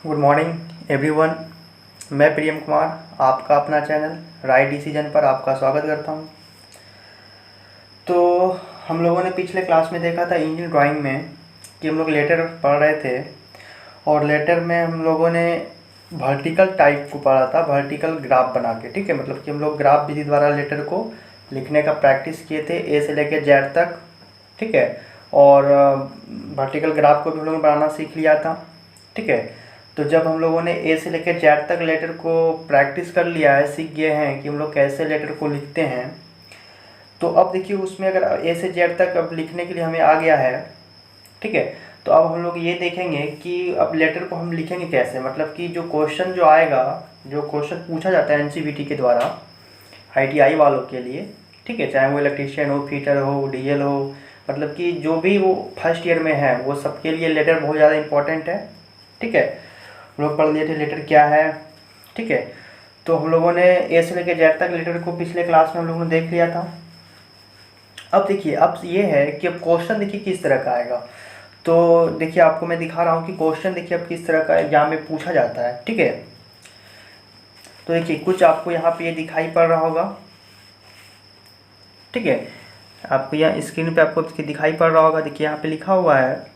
Good morning everyone. मैं प्रियम कुमार आपका अपना चैनल राइट डिसीजन पर आपका स्वागत करता हूं। तो हम लोगों ने पिछले क्लास में देखा था इंजीनियरिंग ड्राइंग में कि हम लोग लेटर पढ़ रहे थे और लेटर में हम लोगों ने वर्टिकल टाइप को पढ़ा था, वर्टिकल ग्राफ बना के। ठीक है, मतलब कि हम लोग ग्राफ विधि द्वारा लेटर को लिखने का प्रैक्टिस किए थे ए से लेकर जेड तक। ठीक है, और वर्टिकल ग्राफ को भी हम लोगों ने बनाना सीख लिया था। ठीक है, तो जब हम लोगों ने ए से लेकर जेड तक लेटर को प्रैक्टिस कर लिया है, सीख गए हैं कि हम लोग कैसे लेटर को लिखते हैं, तो अब देखिए उसमें अगर ए से जेड तक अब लिखने के लिए हमें आ गया है। ठीक है, तो अब हम लोग ये देखेंगे कि अब लेटर को हम लिखेंगे कैसे। मतलब कि जो क्वेश्चन जो आएगा, जो क्वेश्चन पूछा जाता है एनसीवीटी के द्वारा आईटीआई वालों के लिए, ठीक है, चाहे वो इलेक्ट्रीशियन हो, फिटर हो, डीएल हो, मतलब कि जो भी वो फर्स्ट ईयर में है वो सबके लिए लेटर बहुत ज़्यादा इंपॉर्टेंट है। ठीक है, हम लोग पढ़ लिए थे लेटर क्या है। ठीक है, तो हम लोगों ने ए से लेकर जेड तक लेटर को पिछले क्लास में हम लोगों ने देख लिया था। अब देखिए, अब ये है कि अब क्वेश्चन देखिए किस तरह का आएगा। तो देखिए आपको मैं दिखा रहा हूँ कि क्वेश्चन देखिए अब किस तरह का एग्जाम में पूछा जाता है। ठीक है, तो देखिए कुछ आपको यहाँ पे ये दिखाई पड़ रहा होगा। ठीक है, आपको यहाँ स्क्रीन पे आपको दिखाई पड़ रहा होगा। देखिए यहाँ पे लिखा हुआ है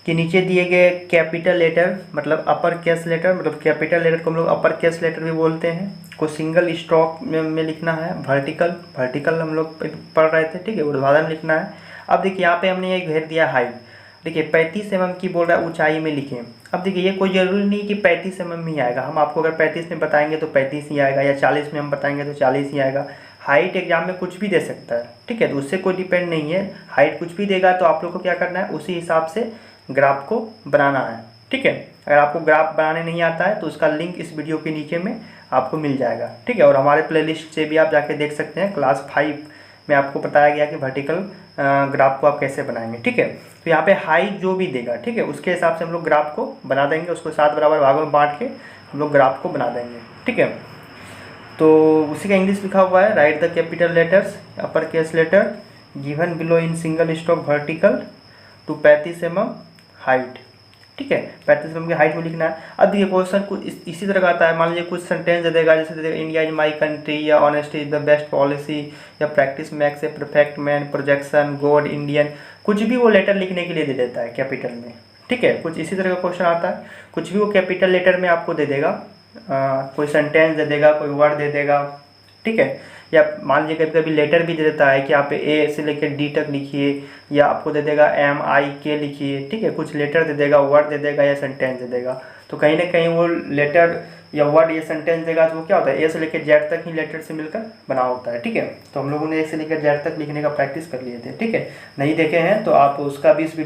कि नीचे दिए गए कैपिटल लेटर मतलब अपर केस लेटर, मतलब कैपिटल लेटर को हम लोग अपर केस लेटर भी बोलते हैं, को सिंगल स्ट्रोक में लिखना है। वर्टिकल हम लोग पढ़ रहे थे। ठीक है, ऊर्ध्वाधर में लिखना है। अब देखिए यहाँ पे हमने ये घेर दिया हाइट। देखिए 35 mm की बोल रहा है ऊंचाई में लिखें। अब देखिए ये कोई ज़रूरी नहीं कि 35 mm ही आएगा। हम आपको अगर 35 में बताएंगे तो 35 ही आएगा, या 40 में हम बताएंगे तो 40 ही आएगा। हाइट एग्जाम में कुछ भी दे सकता है। ठीक है, तो उससे कोई डिपेंड नहीं है। हाइट कुछ भी देगा तो आप लोग को क्या करना है, उसी हिसाब से ग्राफ को बनाना है। ठीक है, अगर आपको ग्राफ बनाने नहीं आता है तो उसका लिंक इस वीडियो के नीचे में आपको मिल जाएगा। ठीक है, और हमारे प्लेलिस्ट से भी आप जाके देख सकते हैं। क्लास 5 में आपको बताया गया कि वर्टिकल ग्राफ को आप कैसे बनाएंगे। ठीक है, तो यहाँ पे हाइट जो भी देगा, ठीक है, उसके हिसाब से हम लोग ग्राफ को बना देंगे। उसको 7 बराबर भागों में बांट के हम लोग ग्राफ को बना देंगे। ठीक है, तो उसी का इंग्लिश लिखा हुआ है, write the capital letters upper case letter given below in single stroke vertical to 35 mm height. ठीक है, 35 mm की हाइट में लिखना है। अब ये क्वेश्चन कुछ इसी तरह का आता है। मान लीजिए कुछ सेंटेंस दे देगा, जैसे दे देगा इंडिया इज माई कंट्री, या honesty is the best policy, या practice makes a perfect man, projection, God, Indian, कुछ भी वो लेटर लिखने के लिए दे देता है कैपिटल में। ठीक है, कुछ इसी तरह का क्वेश्चन आता है। कुछ भी वो कैपिटल लेटर में आपको दे देगा, कोई सेंटेंस दे देगा, कोई वर्ड दे देगा। ठीक है, या मान लीजिए कभी कभी लेटर भी दे देता है कि आप ए से लेकर डी तक लिखिए, या आपको दे देगा MIK लिखिए। ठीक है, कुछ लेटर दे देगा, वर्ड दे देगा, या सेंटेंस दे देगा। तो कहीं ना कहीं वो लेटर या वर्ड या सेंटेंस देगा तो वो क्या होता है, ए से लेकर जेड तक ही लेटर से मिलकर बना होता है। ठीक है, तो हम लोगों ने ए से लेकर जेड तक लिखने का प्रैक्टिस कर लिए थे। ठीक है, नहीं देखे हैं तो आप उसका भी इस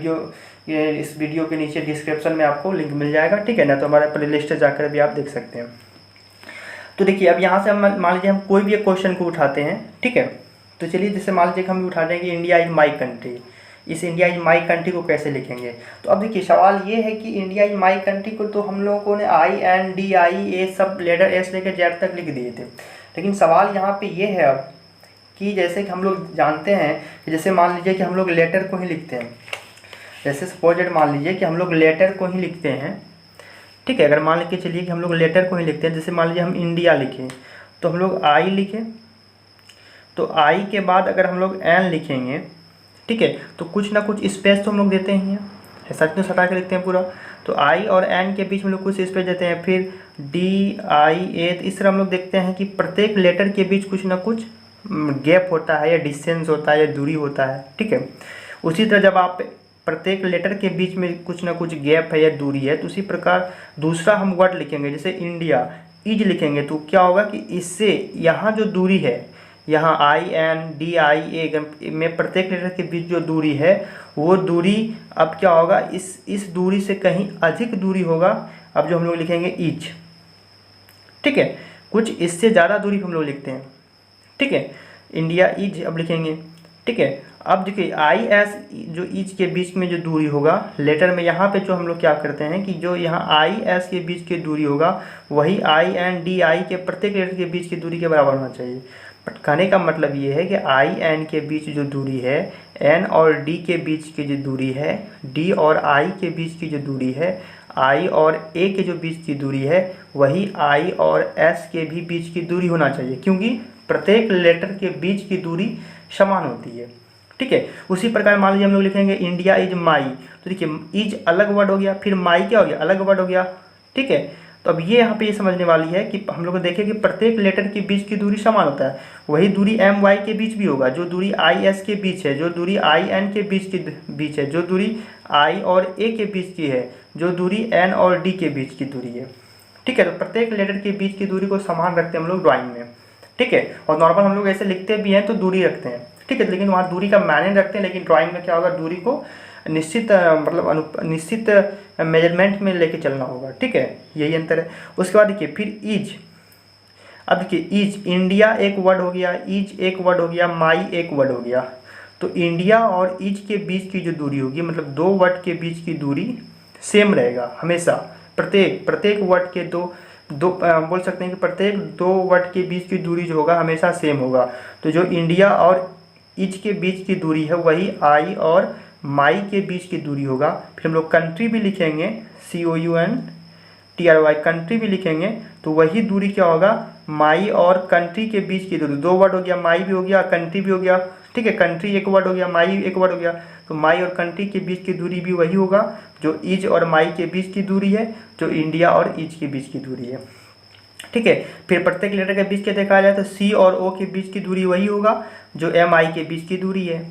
वीडियो के नीचे डिस्क्रिप्शन में आपको लिंक मिल जाएगा। ठीक है ना, तो हमारे प्ले लिस्ट जाकर भी आप देख सकते हैं। तो देखिए अब यहाँ से हम मान लीजिए हम कोई भी एक क्वेश्चन को उठाते हैं। ठीक है, तो चलिए जैसे मान लीजिए हम उठाते हैं कि इंडिया इज माई कंट्री। इस इंडिया इज माई कंट्री को कैसे लिखेंगे। तो अब देखिए सवाल ये है कि इंडिया इज माई कंट्री को तो हम लोगों ने INDIA सब लेटर एस लेकर जेड तक लिख दिए थे। लेकिन सवाल यहाँ पे ये है अब कि जैसे कि हम लोग जानते हैं कि जैसे मान लीजिए कि हम लोग लेटर को ही लिखते हैं। जैसे सपोजेड मान लीजिए कि हम लोग लेटर को ही लिखते हैं। ठीक है, अगर मान लीजिए चलिए कि हम लोग लेटर को ही लिखते हैं, जैसे मान लीजिए हम इंडिया लिखें तो हम लोग I लिखें, तो I के बाद अगर हम लोग N लिखेंगे, ठीक है, तो कुछ ना कुछ स्पेस तो हम लोग देते ही हैं, ऐसा तो सटा के लिखते हैं पूरा। तो I और N के बीच में लोग कुछ स्पेस देते हैं। फिर DIA, तो इस तरह हम लोग देखते हैं कि प्रत्येक लेटर के बीच कुछ ना कुछ गैप होता है, या डिस्टेंस होता है, या दूरी होता है। ठीक है, उसी तरह जब आप प्रत्येक लेटर के बीच में कुछ ना कुछ गैप है या दूरी है, तो उसी प्रकार दूसरा हम वर्ड लिखेंगे। जैसे इंडिया इज लिखेंगे तो क्या होगा कि इससे यहाँ जो दूरी है, यहाँ INDIA में प्रत्येक लेटर के बीच जो दूरी है वो दूरी अब क्या होगा, इस दूरी से कहीं अधिक दूरी होगा। अब जो हम लोग लिखेंगे इज। ठीक है, कुछ इससे ज़्यादा दूरी हम लोग लिखते हैं। ठीक है, इंडिया इज अब लिखेंगे। ठीक है, अब देखिए IS जो इज के बीच में जो दूरी होगा लेटर में, यहाँ पे जो हम लोग क्या करते हैं कि जो यहाँ IS के बीच की दूरी होगा वही INDI के प्रत्येक लेटर के बीच की दूरी के बराबर होना चाहिए। बट कहने का मतलब ये है कि IN के बीच जो दूरी है एन और डी के बीच की जो दूरी है, डी और आई के बीच की जो दूरी है, आई और ए के जो बीच की दूरी है, वही आई और एस के भी बीच की दूरी होना चाहिए, क्योंकि प्रत्येक लेटर के बीच की दूरी समान होती है। ठीक है, उसी प्रकार मान लीजिए हम लोग लिखेंगे इंडिया इज माई, तो देखिए इज अलग वर्ड हो गया, फिर माई क्या हो गया, अलग वर्ड हो गया। ठीक है, तो अब ये यहाँ पे ये समझने वाली है कि हम लोग देखें कि प्रत्येक लेटर के बीच की दूरी समान होता है, वही दूरी एम वाई के बीच भी होगा, जो दूरी आई एस के बीच है, जो दूरी आई एन के बीच है, जो दूरी आई और ए के बीच की है, जो दूरी एन और डी के बीच की दूरी है। ठीक है, तो प्रत्येक लेटर के बीच की दूरी को समान रखते हैं हम लोग ड्राइंग में। ठीक है, और नॉर्मल हम लोग ऐसे लिखते भी हैं तो दूरी रखते हैं। ठीक है, लेकिन वहाँ दूरी का मायने रखते हैं, लेकिन ड्राइंग में क्या होगा, दूरी को निश्चित निश्चित मेजरमेंट में लेके चलना होगा। ठीक है, यही अंतर है। उसके बाद देखिए फिर ईज, अब देखिए ईज, इंडिया एक वर्ड हो गया, ईज एक वर्ड हो गया, माई एक वर्ड हो गया। तो इंडिया और ईज के बीच की जो दूरी होगी, मतलब दो वर्ड के बीच की दूरी सेम रहेगा हमेशा, प्रत्येक वर्ड के दो बोल सकते हैं कि प्रत्येक दो वर्ड के बीच की दूरी जो होगा हमेशा सेम होगा। तो जो इंडिया और ईज के बीच की दूरी है वही आई और माई के बीच की दूरी होगा। फिर हम लोग कंट्री भी लिखेंगे, COUNTRY, कंट्री भी लिखेंगे, तो वही दूरी क्या होगा, माई और कंट्री के बीच की दूरी, दो वर्ड हो गया, माई भी हो गया, कंट्री भी हो गया। ठीक है, कंट्री एक वर्ड हो गया, माई एक वर्ड हो गया, तो माई और कंट्री के बीच की दूरी भी वही होगा जो ईज और माई के बीच की दूरी है, जो इंडिया और ईज के बीच की दूरी है। ठीक है, फिर प्रत्येक लेटर के बीच के देखा जाए तो सी और ओ के बीच की दूरी वही होगा जो एम आई के बीच की दूरी है।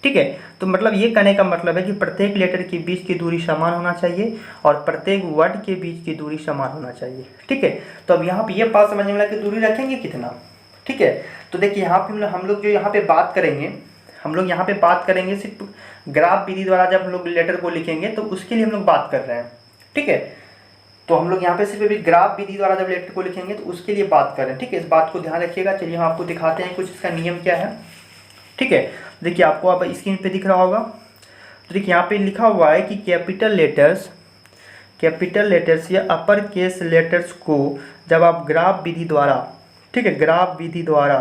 ठीक है, तो मतलब ये कहने का मतलब है कि प्रत्येक लेटर के बीच की दूरी समान होना चाहिए और प्रत्येक वर्ड के बीच की दूरी समान होना चाहिए। ठीक है, तो अब यहाँ पे ये बात समझने में कि दूरी रखेंगे कितना। ठीक है, तो देखिए यहाँ पे हम लोग जो यहाँ पे बात करेंगे, हम लोग यहाँ पे बात करेंगे सिर्फ ग्राफ विधि द्वारा जब हम लोग लेटर को लिखेंगे तो उसके लिए हम लोग बात कर रहे हैं। ठीक है, तो हम लोग यहाँ पे सिर्फ अभी ग्राफ विधि द्वारा जब लेटर को लिखेंगे तो उसके लिए बात कर रहे हैं। ठीक है, इस बात को ध्यान रखिएगा। चलिए हम आपको दिखाते हैं कुछ इसका नियम क्या है। ठीक है, देखिए आपको अब स्क्रीन पे दिख रहा होगा, तो देखिए यहाँ पे लिखा हुआ है कि कैपिटल लेटर्स या अपर केस लेटर्स को जब आप ग्राफ विधि द्वारा, ठीक है, ग्राफ विधि द्वारा,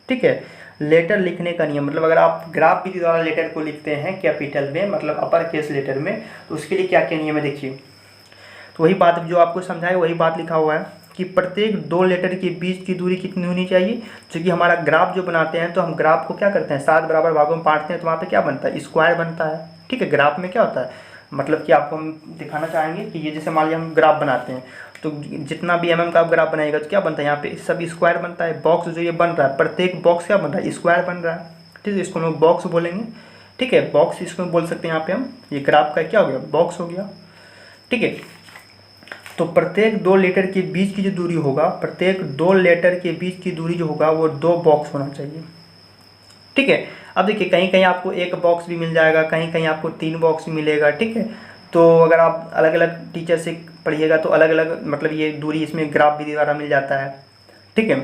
ठीक है, लेटर लिखने का नियम, मतलब अगर आप ग्राफ विधि द्वारा लेटर को लिखते हैं कैपिटल में, मतलब अपर केस लेटर में, तो उसके लिए क्या क्या नियम है देखिए। तो वही बात जो आपको समझाए वही बात लिखा हुआ है कि प्रत्येक दो लेटर के बीच की दूरी कितनी होनी चाहिए। क्योंकि हमारा ग्राफ जो बनाते हैं तो हम ग्राफ को क्या करते हैं, 7 बराबर भागों में बांटते हैं, तो वहाँ पे क्या बनता है, स्क्वायर बनता है। ठीक है, ग्राफ में क्या होता है, मतलब कि आपको हम दिखाना चाहेंगे कि ये जैसे मान लिया हम ग्राफ बनाते हैं तो जितना भी mm का आप ग्राफ बनाएगा तो क्या बनता है, यहाँ पे सब स्क्वायर बनता है। बॉक्स जो ये बन रहा है, प्रत्येक बॉक्स क्या बन रहा है, स्क्वायर बन रहा है। ठीक है, इसको हम बॉक्स बोलेंगे। ठीक है, बॉक्स इसको बोल सकते हैं यहाँ पे हम, ये ग्राफ का क्या हो गया, बॉक्स हो गया। ठीक है, तो प्रत्येक दो लेटर के बीच की जो दूरी होगा, प्रत्येक दो लेटर के बीच की दूरी जो होगा वो 2 बॉक्स होना चाहिए। ठीक है, अब देखिए कहीं कहीं आपको 1 बॉक्स भी मिल जाएगा, कहीं कहीं आपको 3 बॉक्स मिलेगा। ठीक है, तो अगर आप अलग अलग टीचर से पढ़िएगा तो अलग अलग मतलब ये दूरी इसमें ग्राफ विधि द्वारा मिल जाता है। ठीक है,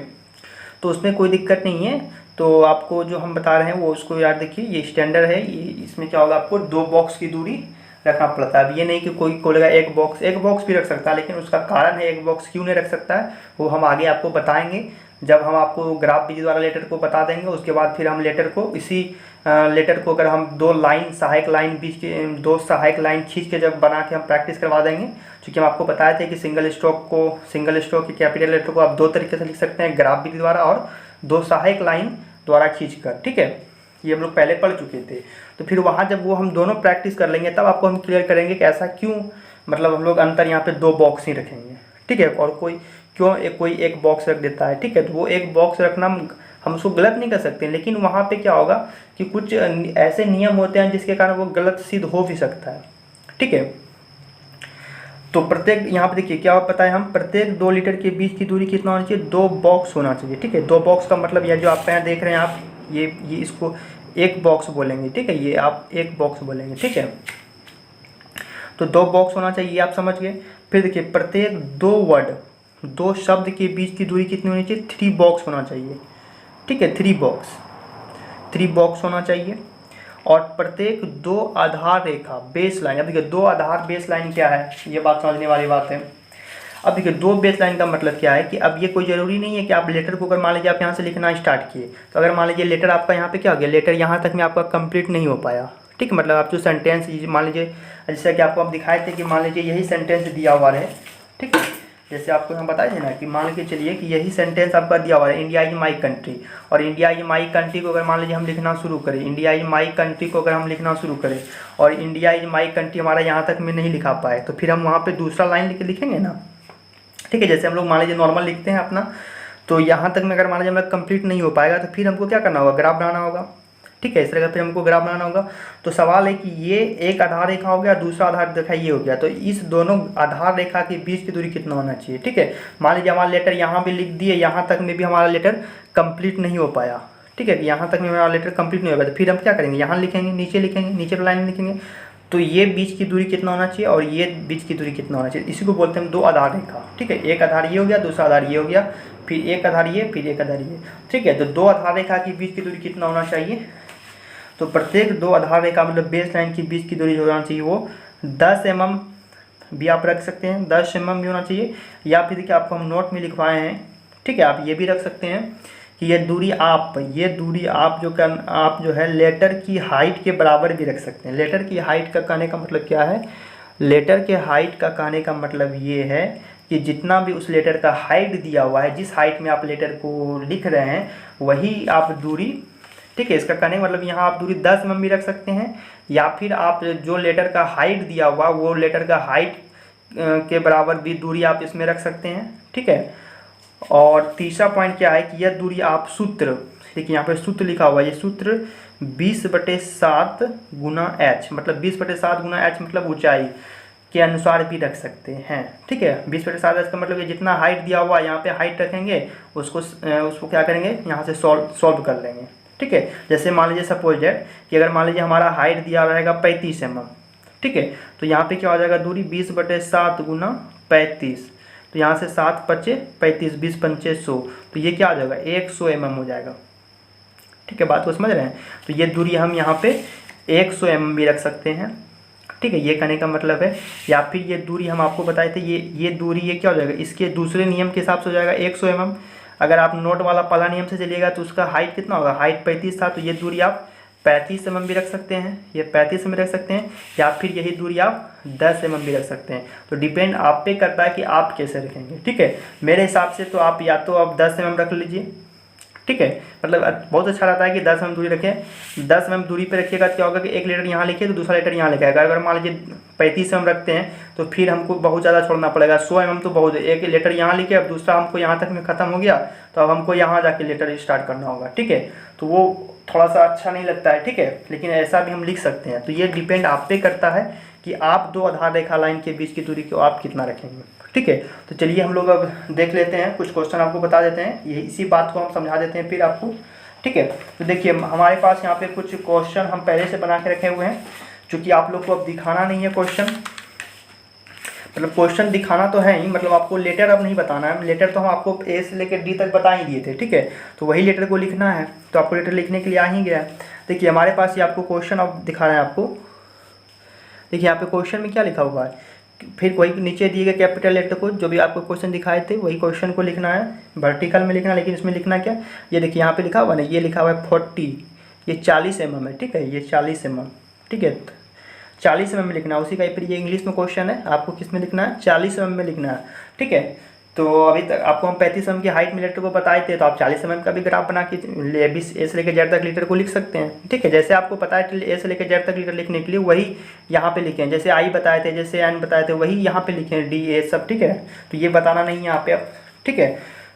तो उसमें कोई दिक्कत नहीं है। तो आपको जो हम बता रहे हैं वो उसको याद देखिए, ये स्टैंडर्ड है, ये इसमें क्या होगा, आपको 2 बॉक्स की दूरी रखना पड़ता है। अब ये नहीं कि कोई बोलेगा एक बॉक्स भी रख सकता है, लेकिन उसका कारण है एक बॉक्स क्यों नहीं रख सकता है वो हम आगे आपको बताएंगे जब हम आपको ग्राफ विधि द्वारा लेटर को बता देंगे। उसके बाद फिर हम लेटर को इसी लेटर को अगर हम 2 लाइन सहायक लाइन बीच के 2 सहायक लाइन खींच के जब बना के हम प्रैक्टिस करवा देंगे। क्योंकि हम आपको बताए थे कि सिंगल स्ट्रोक के कैपिटल लेटर को आप 2 तरीके से लिख सकते हैं, ग्राफ विधि द्वारा और 2 सहायक लाइन द्वारा खींचकर। ठीक है, ये हम लोग पहले पढ़ चुके थे। तो फिर वहाँ जब वो हम दोनों प्रैक्टिस कर लेंगे तब आपको हम क्लियर करेंगे कि ऐसा क्यों, मतलब हम लोग अंतर यहाँ पे 2 बॉक्स ही रखेंगे। ठीक है, और कोई एक बॉक्स रख देता है। ठीक है, तो वो एक बॉक्स रखना हम उसको गलत नहीं कर सकते, लेकिन वहाँ पे क्या होगा कि कुछ ऐसे नियम होते हैं जिसके कारण वो गलत सिद्ध हो भी सकता है। ठीक है, तो प्रत्येक यहाँ पे देखिए क्या पता है, हम प्रत्येक 2 लीटर के बीच की दूरी कितना होना चाहिए, 2 बॉक्स होना चाहिए। ठीक है, 2 बॉक्स का मतलब यह जो आप यहाँ देख रहे हैं आप ये इसको 1 बॉक्स बोलेंगे। ठीक है, ये आप 1 बॉक्स बोलेंगे। ठीक है, तो 2 बॉक्स होना चाहिए, आप समझ गए। फिर देखिए प्रत्येक 2 शब्द के बीच की दूरी कितनी होनी चाहिए, 3 बॉक्स होना चाहिए। ठीक है, 3 बॉक्स होना चाहिए। और प्रत्येक 2 आधार रेखा बेस लाइन, अब देखिए 2 आधार बेस लाइन क्या है, ये बात समझने वाली बात है। अब देखिए दो बेस लाइन का मतलब क्या है कि अब ये कोई ज़रूरी नहीं है कि आप लेटर को अगर मान लीजिए आप यहाँ से लिखना स्टार्ट किए, तो अगर मान लीजिए लेटर आपका यहाँ पे क्या हो गया, लेटर यहाँ तक में आपका कंप्लीट नहीं हो पाया, ठीक है, मतलब आप जो सेंटेंस मान लीजिए जैसे कि आपको आप दिखाए थे कि मान लीजिए यही सेंटेंस दिया हुआ है, ठीक है, जैसे आपको हम बताए थे ना कि मान के चलिए कि यही सेंटेंस आपका दिया हुआ है, इंडिया इज माई कंट्री, और इंडिया इज माई कंट्री को अगर मान लीजिए हम लिखना शुरू करें, इंडिया इज माई कंट्री को अगर हम लिखना शुरू करें और इंडिया इज माई कंट्री हमारा यहाँ तक में नहीं लिखा पाए, तो फिर हम वहाँ पे दूसरा लाइन लिखेंगे ना, ठीक है, जैसे हम लोग मान लीजिए नॉर्मल लिखते हैं अपना, तो यहाँ तक में अगर मान लीजिए हमें कंप्लीट नहीं हो पाएगा तो फिर हमको क्या करना होगा, ग्राफ बनाना होगा, ठीक है, इस तरह का फिर हमको ग्राफ बनाना होगा। तो सवाल है कि ये एक आधार रेखा हो गया, दूसरा आधार रेखा ये हो गया, तो इस दोनों आधार रेखा के बीच की दूरी कितना होना चाहिए, ठीक है। मान लीजिए हमारा लेटर यहाँ भी लिख दिए, यहाँ तक में भी हमारा लेटर कंप्लीट नहीं हो पाया, ठीक है, यहाँ तक में हमारा लेटर कंप्लीट नहीं हो पाया, तो फिर हम क्या करेंगे, यहाँ लिखेंगे, नीचे लिखेंगे, नीचे लाइन लिखेंगे, तो ये बीच की दूरी कितना होना चाहिए और ये बीच की दूरी कितना होना चाहिए, इसी को बोलते हैं दो आधार रेखा, ठीक है, एक आधार ये हो गया, दूसरा आधार ये हो गया, फिर एक आधार ये, फिर एक आधार ये, ठीक है। तो दो आधार रेखा के बीच की दूरी कितना होना चाहिए, तो प्रत्येक दो आधार रेखा मतलब बेस लाइन के बीच की दूरी जो होना चाहिए वो 10 mm भी आप रख सकते हैं, 10 mm भी होना चाहिए, या फिर देखिए आपको हम नोट में लिखवाए हैं, ठीक है, आप ये भी रख सकते हैं कि ये दूरी आप जो है लेटर की हाइट के बराबर भी रख सकते हैं। लेटर की हाइट का कहने का मतलब क्या है, लेटर के हाइट का कहने का मतलब ये है कि जितना भी उस लेटर का हाइट दिया हुआ है, जिस हाइट में आप लेटर को लिख रहे हैं वही आप दूरी, ठीक है, इसका कहने का मतलब यहाँ आप दूरी 10 mm भी रख सकते हैं, या फिर आप जो लेटर का हाइट दिया हुआ वो लेटर का हाइट के बराबर भी दूरी आप इसमें रख सकते हैं, ठीक है। और तीसरा पॉइंट क्या है कि यह दूरी आप सूत्र, देखिए यहाँ पे सूत्र लिखा हुआ है, ये सूत्र 20/7 गुना h, मतलब 20/7 गुना h मतलब ऊंचाई के अनुसार भी रख सकते हैं, ठीक है। 20/7 h का मतलब ये जितना हाइट दिया हुआ है यहाँ पे हाइट रखेंगे, उसको क्या करेंगे, यहाँ से सॉल्व कर लेंगे, ठीक है। जैसे मान लीजिए सपोज दैट कि अगर मान लीजिए हमारा हाइट दिया रहेगा 35 mm, ठीक है, तो यहाँ पे क्या हो जाएगा दूरी 20/7 गुना 35, तो यहाँ से 7 × 5 = 35, 20 × 5 = 100, तो ये क्या हो जाएगा 100 mm हो जाएगा, ठीक है, बात को समझ रहे हैं। तो ये दूरी हम यहाँ पे 100 mm भी रख सकते हैं, ठीक है, ये कहने का मतलब है। या फिर ये दूरी हम आपको बताए थे, ये दूरी ये क्या हो जाएगा, इसके दूसरे नियम के हिसाब से हो जाएगा 100 mm। अगर आप नोट वाला पहला नियम से चलिएगा तो उसका हाइट कितना होगा, हाइट 35 था, तो ये दूरी आप 35 mm भी रख सकते हैं, ये 35 mm रख सकते हैं, या फिर यही दूरी आप 10 mm भी रख सकते हैं। तो डिपेंड आप पे करता है कि आप कैसे रखेंगे, ठीक है। मेरे हिसाब से तो आप या तो आप 10 mm रख लीजिए, ठीक है, मतलब बहुत अच्छा रहता है कि 10 mm दूरी रखें। 10 mm दूरी पे रखिएगा तो क्या होगा कि एक लेटर यहाँ लिखिए तो दूसरा लेटर यहाँ लिखाएगा। अगर मान लीजिए 35 mm रखते हैं तो फिर हमको बहुत ज़्यादा छोड़ना पड़ेगा, 100 mm तो बहुत है, एक लेटर यहाँ लिखे, अब दूसरा हमको यहाँ तक में ख़त्म हो गया तो अब हमको यहाँ जाके लेटर स्टार्ट करना होगा, ठीक है, तो वो थोड़ा सा अच्छा नहीं लगता है, ठीक है, लेकिन ऐसा भी हम लिख सकते हैं। तो ये डिपेंड आप पे करता है कि आप दो आधार रेखा लाइन के बीच की दूरी को आप कितना रखेंगे, ठीक है। तो चलिए हम लोग अब देख लेते हैं, कुछ क्वेश्चन आपको बता देते हैं, ये इसी बात को हम समझा देते हैं फिर आपको, ठीक है। तो देखिए हमारे पास यहाँ पे कुछ क्वेश्चन हम पहले से बना के रखे हुए हैं, चूँकि आप लोग को अब दिखाना नहीं है क्वेश्चन, मतलब क्वेश्चन दिखाना तो है ही, मतलब आपको लेटर अब नहीं बताना है। लेटर तो हम आपको ए से लेकर डी तक बता ही दिए थे, ठीक है, तो वही लेटर को लिखना है, तो आपको लेटर लिखने के लिए आ ही गया। देखिए हमारे पास ये आपको क्वेश्चन अब दिखा रहे हैं आपको, देखिए यहाँ पे क्वेश्चन में क्या लिखा हुआ है, फिर वही नीचे दिए गए कैपिटल लेटर को जो भी आपको क्वेश्चन दिखाए थे वही क्वेश्चन को लिखना है, वर्टिकल में लिखना, लेकिन इसमें लिखना क्या, ये देखिए यहाँ पे लिखा हुआ है ना, ये लिखा हुआ है 40, ये 40 mm है, ठीक है, ये 40 mm, ठीक है, 40 mm में लिखना है उसी का। फिर ये इंग्लिश में क्वेश्चन है, आपको किस में लिखना है, 40 mm में लिखना है, ठीक है। तो अभी तक आपको हम 35 mm की हाइट में लेटर को बताए थे, तो आप 40 mm का भी ग्राफ बना के ए से लेकर जेड तक लीटर को लिख सकते हैं, ठीक है। जैसे आपको पता है ए से लेकर जेड तक लीटर लिखने के लिए वही यहाँ पे लिखें, जैसे आई बताए थे, जैसे एन बताए थे वही यहाँ पे लिखें, डी ए सब, ठीक है। तो ये बताना नहीं है यहाँ पे अब, ठीक है।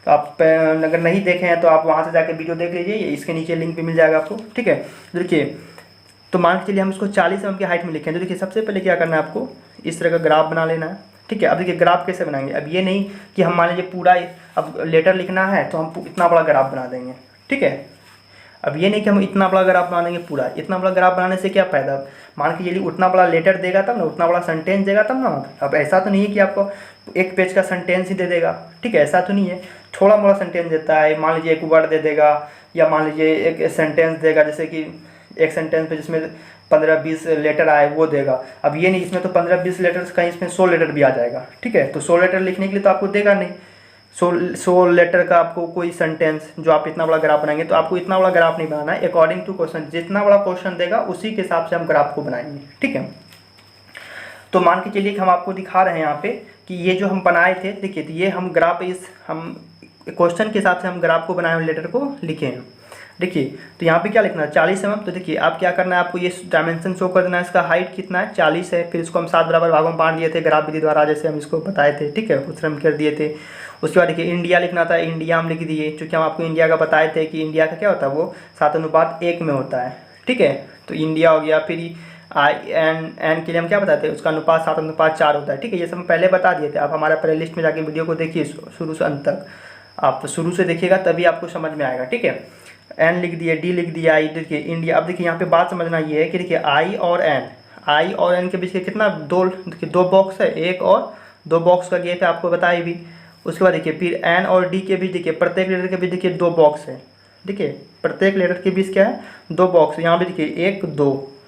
तो आप अगर नहीं देखे हैं तो आप वहाँ से जाकर वीडियो देख लीजिए, इसके नीचे लिंक भी मिल जाएगा आपको, ठीक है। देखिए तो मान के चलिए हम इसको 40 mm की हाइट में लिखें, तो देखिए सबसे पहले क्या करना है, आपको इस तरह का ग्राफ बना लेना है, ठीक है। अब देखिए ग्राफ कैसे बनाएंगे, अब ये नहीं कि हम मान लीजिए पूरा अब लेटर लिखना है तो हम इतना बड़ा ग्राफ बना देंगे, ठीक है। अब ये नहीं कि हम इतना बड़ा ग्राफ बना देंगे, पूरा इतना बड़ा ग्राफ बनाने से क्या फ़ायदा, मान के चलिए उतना बड़ा लेटर देगा तब ना, उतना बड़ा सेंटेंस देगा तब ना। अब ऐसा तो नहीं है कि आपको एक पेज का सेंटेंस ही दे देगा, ठीक है, ऐसा तो नहीं है, थोड़ा मोड़ा सेंटेंस देता है, मान लीजिए एक वर्ड दे देगा, या मान लीजिए एक सेंटेंस देगा, जैसे कि एक सेंटेंस पे जिसमें 15-20 लेटर आए वो देगा। अब ये नहीं, इसमें तो 15-20 लेटर कहीं इसमें 100 लेटर भी आ जाएगा, ठीक है। तो 100 लेटर लिखने के लिए तो आपको देगा नहीं, 100 लेटर का आपको कोई सेंटेंस जो आप इतना बड़ा ग्राफ बनाएंगे, तो आपको इतना बड़ा ग्राफ नहीं बनाना है। अकॉर्डिंग टू क्वेश्चन, जितना बड़ा क्वेश्चन देगा उसी के हिसाब से हम ग्राफ को बनाएंगे, ठीक है। तो मान के चलिए कि हम आपको दिखा रहे हैं यहाँ पे कि ये जो हम बनाए थे, देखिए तो ये हम ग्राफ हम क्वेश्चन के हिसाब से हम ग्राफ को बनाए हुए लेटर को लिखे हैं। देखिए तो यहाँ पे क्या लिखना है 40 mm। तो देखिए आप क्या करना है, आपको ये डायमेंशन शो कर देना है, इसका हाइट कितना है 40 है। फिर इसको हम 7 बराबर भागों में बांट दिए थे ग्राफ विधि द्वारा, जैसे हम इसको बताए थे, ठीक है, उस हम कर दिए थे। उसके बाद देखिए इंडिया लिखना था, इंडिया हम लिख दिए, चूँकि हम आपको इंडिया का बताए थे कि इंडिया का क्या होता है, वो 7:1 में होता है, ठीक है। तो इंडिया हो गया। फिर एन के लिए हम क्या बताते हैं, उसका अनुपात 7:4 होता है, ठीक है। ये सब हम पहले बता दिए थे। आप हमारा प्ले लिस्ट में जाके वीडियो को देखिए शुरू से अंत तक, आप शुरू से देखिएगा तभी आपको समझ में आएगा, ठीक है। एन लिख दिए, डी लिख दिया, आई देखिए इंडिया। अब देखिए यहाँ पे बात समझना ये है कि देखिए आई और एन के बीच के कितना देखिए 2 बॉक्स है, एक और 2 बॉक्स का गैप है, आपको बताए भी। उसके बाद देखिए फिर एन और डी के बीच देखिए प्रत्येक लेटर के बीच देखिए 2 बॉक्स है, देखिए प्रत्येक लेटर के बीच क्या है 2 बॉक्स। यहाँ पे देखिए 1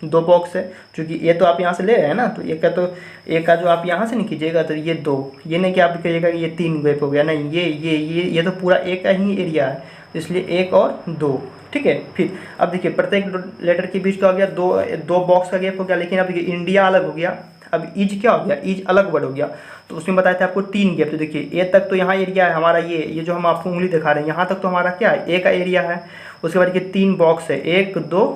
2 बॉक्स है, क्योंकि ये तो आप यहाँ से ले रहे हैं ना, तो एक का जो आप यहाँ से नहीं कीजिएगा तो ये 2, ये नहीं कि आप कहिएगा कि ये 3 गैप हो गया, नहीं, ये तो पूरा एक का ही एरिया है, इसलिए 1 और 2, ठीक है। फिर अब देखिए प्रत्येक लेटर के बीच का हो गया 2 बॉक्स का गैप हो गया। लेकिन अब देखिए इंडिया अलग हो गया, अब इज क्या हो गया, इज अलग वर्ड हो गया। तो उसमें बताया था आपको 3 गैप। तो देखिए ए तक तो यहाँ एरिया है हमारा, ये जो हम आपको उंगली दिखा रहे हैं, यहाँ तक तो हमारा क्या है, ए का एरिया है। उसके बाद देखिए 3 बॉक्स है, 1 2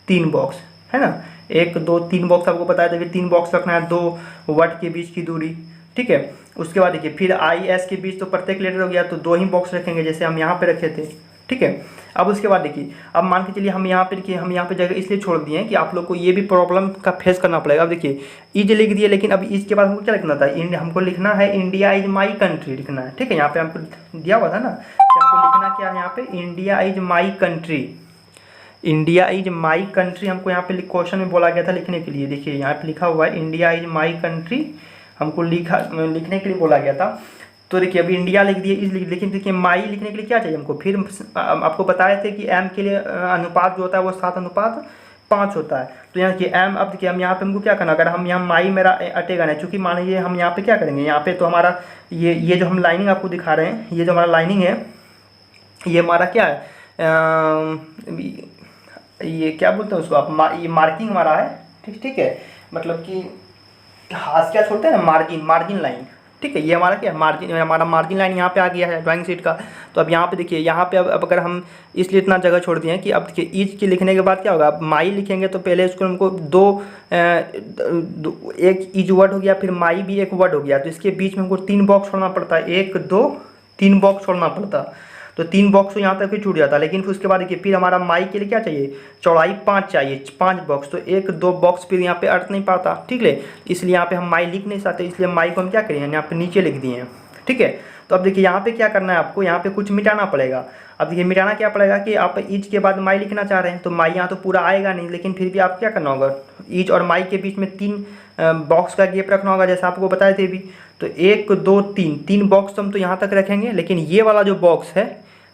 3 बॉक्स है ना, 1 2 3 बॉक्स आपको बताया था। फिर 3 बॉक्स रखना है 2 वर्ड के बीच की दूरी, ठीक है। उसके बाद देखिए फिर आई एस के बीच तो प्रत्येक लेटर हो गया, तो 2 ही बॉक्स रखेंगे जैसे हम यहाँ पे रखे थे, ठीक है। अब उसके बाद देखिए, अब मान के चलिए हम यहाँ पे देखिए, हम यहाँ पे जगह इसलिए छोड़ दिए हैं कि आप लोग को ये भी प्रॉब्लम का फेस करना पड़ेगा। अब देखिए इज लिख दिए, लेकिन अब इज के बाद हमको क्या लिखना था, हमको लिखना है इंडिया इज माई कंट्री लिखना है, ठीक है। यहाँ पे हमको दिया हुआ था ना कि हमको लिखना क्या है, यहाँ पे India is my country, India is my country हमको यहाँ पे क्वेश्चन में बोला गया था लिखने के लिए। देखिए यहाँ पे लिखा हुआ है इंडिया इज माई कंट्री, हमको लिखने के लिए बोला गया था। तो देखिए अभी इंडिया लिख दिए, इज लिख, लेकिन देखिए माई लिखने के लिए क्या चाहिए हमको, फिर आपको बताए थे कि एम के लिए अनुपात जो होता है वो 7:5 होता है। तो यहाँ देखिए एम, अब देखिए हम यहाँ पे हमको क्या करना, अगर हम यहाँ माई मेरा अटेगा नहीं, चूँकि मान लीजिए हम यहाँ पे क्या करेंगे, यहाँ पे तो हमारा ये जो हम लाइनिंग आपको दिखा रहे हैं, ये जो हमारा लाइनिंग है, ये हमारा क्या है, ये क्या बोलते हैं उसको आप, ये मार्किंग हमारा है, ठीक है। मतलब कि हाथ क्या छोड़ते हैं ना, मार्जिन लाइन, ठीक है। ये हमारा क्या है, हमारा मार्जिन लाइन यहाँ पे आ गया है ड्राइंग शीट का। तो अब यहाँ पे देखिए, यहाँ पे अब अगर हम इसलिए इतना जगह छोड़ दिए हैं कि अब देखिए ईज के लिखने के बाद क्या होगा, अब माई लिखेंगे तो पहले उसको हमको एक ईज वर्ड हो गया, फिर माई भी एक वर्ड हो गया, तो इसके बीच में हमको 3 बॉक्स छोड़ना पड़ता है, 1 2 3 बॉक्स छोड़ना पड़ता। तो 3 बॉक्स तो यहाँ तक भी छूट जाता, लेकिन फिर उसके बाद देखिए फिर हमारा माई के लिए क्या चाहिए, चौड़ाई 5 चाहिए, 5 बॉक्स, तो 1 2 बॉक्स फिर यहाँ पे अर्थ नहीं पाता, ठीक है। इसलिए यहाँ पे हम माई लिख नहीं सकते, इसलिए माई को हम क्या करें, यहाँ पे नीचे लिख दिए हैं, ठीक है। तो अब देखिए यहाँ पे क्या करना है आपको, यहाँ पे कुछ मिटाना पड़ेगा। अब देखिए मिटाना क्या पड़ेगा कि आप ईज के बाद माई लिखना चाह रहे हैं, तो माई यहाँ तो पूरा आएगा नहीं, लेकिन फिर भी आप क्या करना होगा, ईज और माई के बीच में 3 बॉक्स का गैप रखना होगा, जैसा आपको बताए थे भी। तो 1 2 3 बॉक्स हम तो यहाँ तक रखेंगे, लेकिन ये वाला जो बॉक्स है,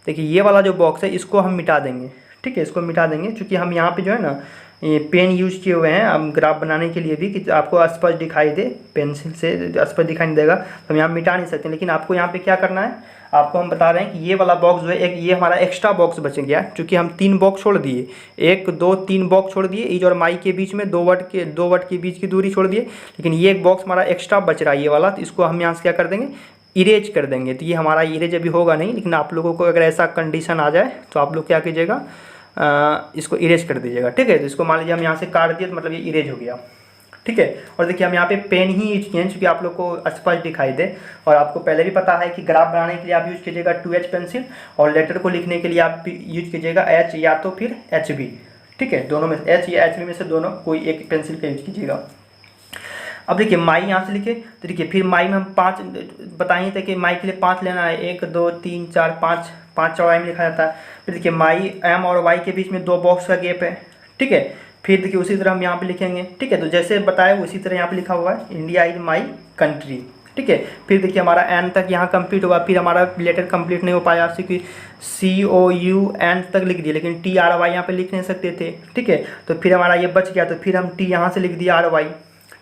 देखिए ये वाला जो बॉक्स है इसको हम मिटा देंगे, ठीक है, इसको मिटा देंगे। क्योंकि हम यहाँ पे जो है ना ये पेन यूज किए हुए हैं हम ग्राफ बनाने के लिए भी, कि आपको स्पष्ट दिखाई दे, पेंसिल से स्पष्ट दिखाई नहीं देगा तो हम यहाँ मिटा नहीं सकते। लेकिन आपको यहाँ पे क्या करना है, आपको हम बता रहे हैं कि ये वाला बॉक्स जो है, एक ये हमारा एक्स्ट्रा बॉक्स बच गया, क्योंकि हम 3 बॉक्स छोड़ दिए, 1 2 3 बॉक्स छोड़ दिए, ईज और माई के बीच में 2 वर्ड के बीच की दूरी छोड़ दिए, लेकिन ये एक बॉक्स हमारा एक्स्ट्रा बच रहा है ये वाला, तो इसको हम यहाँ से क्या कर देंगे, इरेज कर देंगे। तो ये हमारा इरेज अभी होगा नहीं, लेकिन आप लोगों को अगर ऐसा कंडीशन आ जाए तो आप लोग क्या कीजिएगा, इसको इरेज कर दीजिएगा, ठीक है। तो इसको मान लीजिए हम यहाँ से काट दिए, तो मतलब ये इरेज हो गया, ठीक है। और देखिए हम यहाँ पे पेन ही यूज किए हैं, क्योंकि आप लोग को स्पष्ट दिखाई दे, और आपको पहले भी पता है कि ग्राफ बनाने के लिए आप यूज कीजिएगा 2H पेंसिल, और लेटर को लिखने के लिए आप यूज कीजिएगा H या तो फिर HB, ठीक है। दोनों में H या HB में से दोनों कोई एक पेंसिल का यूज कीजिएगा। अब देखिए माई यहाँ से लिखे, तो देखिए फिर माई में हम 5 बताए थे कि माई के लिए 5 लेना है, 1 2 3 4 5 चौड़ाई में लिखा जाता है। फिर देखिए माई एम और वाई के बीच में 2 बॉक्स का गैप है, ठीक है। फिर देखिए उसी तरह हम यहाँ पे लिखेंगे, ठीक है। तो जैसे बताया उसी तरह यहाँ पे लिखा हुआ है इंडिया इज माई कंट्री, ठीक है। फिर देखिए हमारा एन तक यहाँ कंप्लीट हुआ, फिर हमारा लेटर कंप्लीट नहीं हो पाया, क्योंकि COU एन तक लिख दिया, लेकिन TRY यहाँ पे लिख नहीं सकते थे, ठीक है। तो फिर हमारा ये बच गया, तो फिर हम T यहाँ से लिख दिया RY,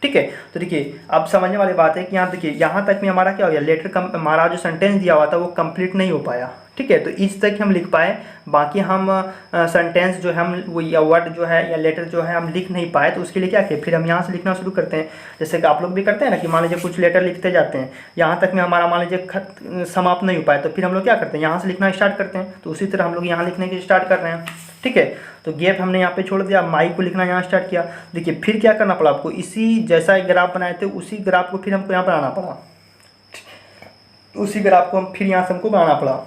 ठीक है। तो देखिए अब समझने वाली बात है कि यहाँ देखिए यहाँ तक में हमारा क्या हो गया, लेटर हमारा जो सेंटेंस दिया हुआ था वो कंप्लीट नहीं हो पाया, ठीक है। तो इस तक हम लिख पाए, बाकी हम सेंटेंस जो है हम वो या वर्ड जो है या लेटर जो है हम लिख नहीं पाए, तो उसके लिए क्या किया, फिर हम यहाँ से लिखना शुरू करते हैं। जैसे कि आप लोग भी करते हैं ना, कि मान लीजिए कुछ लेटर लिखते जाते हैं, यहाँ तक में हमारा मान लीजिए खत समाप्त नहीं हो पाए, तो फिर हम लोग क्या करते हैं, यहाँ से लिखना स्टार्ट करते हैं। तो उसी तरह हम लोग यहाँ लिखने की स्टार्ट कर रहे हैं, ठीक है। तो गैप हमने यहाँ पे छोड़ दिया, माई को लिखना यहाँ स्टार्ट किया। देखिए फिर क्या करना पड़ा आपको, इसी जैसा एक ग्राफ बनाए थे उसी ग्राफ को फिर हमको यहाँ बनाना पड़ा, उसी ग्राफ को हम फिर यहाँ से हमको बनाना पड़ा।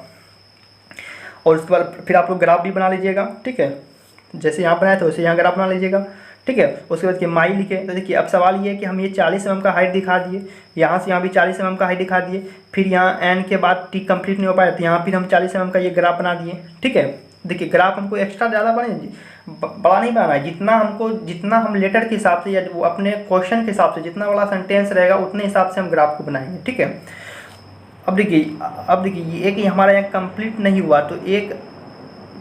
और उसके बाद फिर आप लोग ग्राफ भी बना लीजिएगा, ठीक है। जैसे यहाँ बनाया था वैसे यहाँ ग्राफ बना लीजिएगा, ठीक है। उसके बाद कि माई लिखे। तो देखिए अब सवाल ये है कि हम ये 40 mm का हाइट दिखा दिए, यहाँ से यहाँ भी 40 mm का हाइट दिखा दिए, फिर यहाँ एन के बाद टी कंप्लीट नहीं हो पाया, तो यहाँ फिर हम 40 mm का ये ग्राफ बना दिए, ठीक है। देखिए ग्राफ हमको एक्स्ट्रा ज़्यादा बड़ा नहीं बनाना है, जितना हम लेटर के हिसाब से या वो अपने क्वेश्चन के हिसाब से जितना बड़ा सेंटेंस रहेगा उतने हिसाब से हम ग्राफ को बनाएंगे, ठीक है। अब देखिए ये एक हमारा यहाँ कंप्लीट नहीं हुआ, तो एक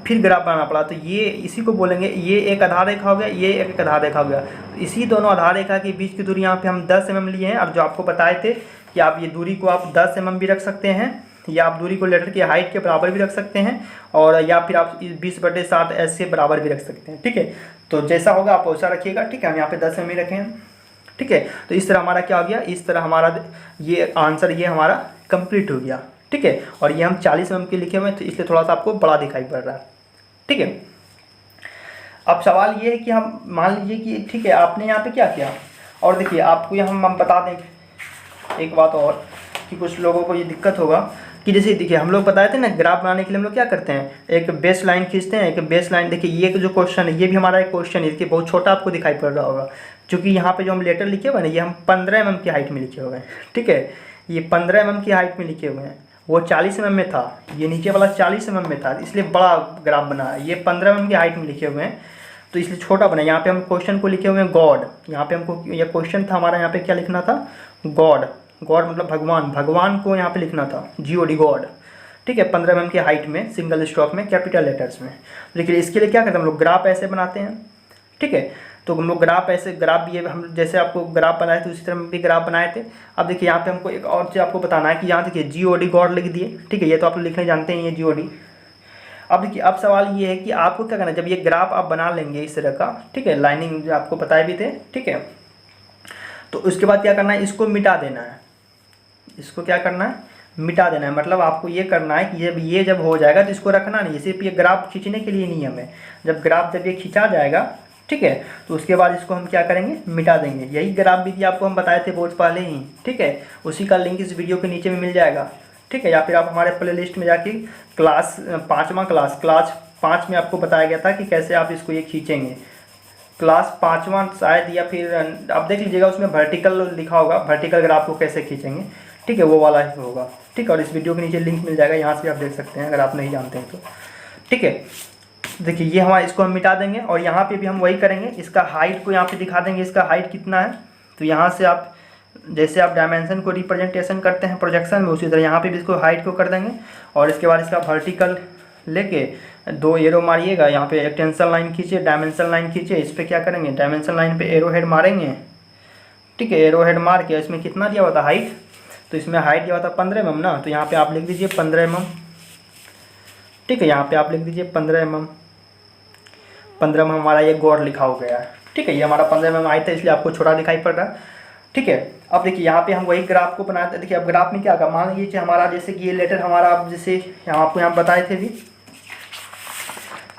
फिर ग्राफ बनाना पड़ा। तो ये इसी को बोलेंगे, ये एक आधार रेखा हो गया, ये एक आधार रेखा हो गया। तो इसी दोनों आधार रेखा के बीच की दूरी यहाँ पे हम 10 mm लिए हैं। और जो आपको बताए थे कि आप ये दूरी को आप 10 mm भी रख सकते हैं, या आप दूरी को लेटर की हाइट के बराबर भी रख सकते हैं, और या फिर आप 20/7 ऐसे बराबर भी रख सकते हैं, ठीक है। तो जैसा होगा आप वैसा रखिएगा, ठीक है। हम यहाँ पे 10 mm रखे हैं, ठीक है। तो इस तरह हमारा क्या हो गया, इस तरह हमारा ये आंसर ये हमारा कंप्लीट हो गया, ठीक है। और ये हम 40 mm के लिखे हुए हैं, तो इसलिए थोड़ा सा आपको बड़ा दिखाई पड़ रहा है, ठीक है। अब सवाल ये है कि हम मान लीजिए कि ठीक है आपने यहाँ पे क्या किया, और देखिए आपको यहाँ हम बता दें एक बात और, कि कुछ लोगों को ये दिक्कत होगा कि जैसे देखिए हम लोग बताए थे ना, ग्राफ बनाने के लिए हम लोग क्या करते हैं, एक बेस लाइन खींचते हैं, एक बेस लाइन। देखिए ये जो क्वेश्चन है ये भी हमारा एक क्वेश्चन है, इसके बहुत छोटा आपको दिखाई पड़ रहा होगा, क्योंकि यहाँ पे जो हम लेटर लिखे हुए हैं ना, ये हम 15 mm की हाइट में लिखे हुए हैं, ठीक है। ये 15 mm की हाइट में लिखे हुए हैं, वो 40 mm में था, ये नीचे वाला 40 mm में था, इसलिए बड़ा ग्राफ बना है। ये 15 mm की हाइट में लिखे हुए हैं, तो इसलिए छोटा बना। यहाँ पे हम क्वेश्चन को लिखे हुए हैं गॉड, यहाँ पे हमको ये क्वेश्चन था हमारा, यहाँ पे क्या लिखना था, गॉड। गॉड मतलब भगवान, भगवान को यहाँ पे लिखना था, GOD गॉड, ठीक है। 15 mm की हाइट में सिंगल स्ट्रोक में कैपिटल लेटर्स में। देखिए इसके लिए क्या करते हैं हम लोग, ग्राफ ऐसे बनाते हैं, ठीक है। तो हम लोग ग्राफ ऐसे, ग्राफ भी हम जैसे आपको ग्राफ बनाए थे उसी तरह भी ग्राफ बनाए थे। अब देखिए यहाँ पे हमको एक और चीज़ आपको बताना है कि यहाँ देखिए GOD गॉड लिख दिए, ठीक है। ये तो आप लोग लिखने जानते हैं, ये GOD। अब देखिए अब सवाल ये है कि आपको क्या करना है, जब ये ग्राफ आप बना लेंगे इस तरह का, ठीक है, लाइनिंग जो आपको बताए भी थे, ठीक है। तो उसके बाद क्या करना है, इसको मिटा देना है, इसको क्या करना है, मिटा देना है। मतलब आपको ये करना है कि ये जब हो जाएगा तो इसको रखना नहीं, सिर्फ ये ग्राफ खींचने के लिए नियम है। जब ग्राफ जब ये खींचा जाएगा, ठीक है, तो उसके बाद इसको हम क्या करेंगे, मिटा देंगे। यही ग्राफ विधि आपको हम बताए थे बहुत पहले ही, ठीक है। उसी का लिंक इस वीडियो के नीचे में मिल जाएगा, ठीक है। या फिर आप हमारे प्लेलिस्ट में जाके क्लास 5 में आपको बताया गया था कि कैसे आप इसको ये खींचेंगे। क्लास 5वां शायद, या फिर आप देख लीजिएगा, उसमें वर्टिकल लिखा होगा, वर्टिकल ग्राफ को कैसे खींचेंगे, ठीक है, वो वाला ही होगा, ठीक है। और इस वीडियो के नीचे लिंक मिल जाएगा, यहाँ से आप देख सकते हैं अगर आप नहीं जानते हैं तो, ठीक है। देखिए ये हमारा, इसको हम मिटा देंगे, और यहाँ पे भी हम वही करेंगे, इसका हाइट को यहाँ पे दिखा देंगे, इसका हाइट कितना है। तो यहाँ से आप जैसे आप डायमेंशन को रिप्रेजेंटेशन करते हैं प्रोजेक्शन में, उसी तरह यहाँ पे भी इसको हाइट को कर देंगे। और इसके बाद इसका वर्टिकल लेके 2 एरो मारिएगा, यहाँ पे एक टेंशन लाइन खींचिए, डायमेंशन लाइन खींचिए, इस पर क्या करेंगे, डायमेंशन लाइन पे एरो हेड मारेंगे, ठीक है। एरो हेड मार के इसमें कितना दिया हुआ था हाइट, तो इसमें हाइट दिया हुआ था 15 mm ना, तो यहाँ पे आप लिख दीजिए 15 mm, ठीक है। यहाँ पे आप लिख दीजिए 15 mm, 15 mm हमारा ये गॉड लिखा हो गया है, ठीक है। ये हमारा 15 mm हाइट था, इसलिए आपको छोटा दिखाई पड़ रहा है, ठीक है। अब देखिए यहाँ पे हम वही ग्राफ को बनाते हैं। देखिए अब ग्राफ में क्या होगा, मान लीजिए कि हमारा जैसे कि ये लेटर हमारा, आप जैसे यहाँ आपको यहाँ बताए थे भी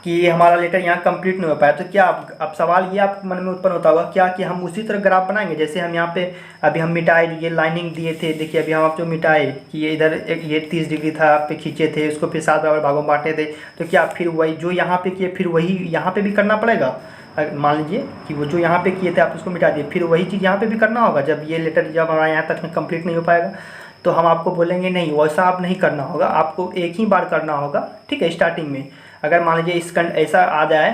कि ये हमारा लेटर यहाँ कंप्लीट नहीं हो पाया, तो क्या अब सवाल ये आपके मन में उत्पन्न होता होगा क्या कि हम उसी तरह ग्राफ बनाएंगे जैसे हम यहाँ पे अभी हम मिटाए, ये लाइनिंग दिए थे। देखिए अभी हम आप जो मिटाए कि ये इधर ये 30 डिग्री था पे खींचे थे, उसको फिर 7 बराबर भागों में बांटे थे, तो क्या फिर वही जो यहाँ पे किए फिर वही यहाँ पे भी करना पड़ेगा। मान लीजिए कि वो जो यहाँ पे किए थे आप उसको मिटा दिए, फिर वही चीज़ यहाँ पे भी करना होगा। जब ये लेटर जब हमारा यहाँ तक में कंप्लीट नहीं हो पाएगा तो हम आपको बोलेंगे नहीं, वैसा आप नहीं करना होगा, आपको एक ही बार करना होगा, ठीक है। स्टार्टिंग में अगर मान लीजिए इस ऐसा आ जाए,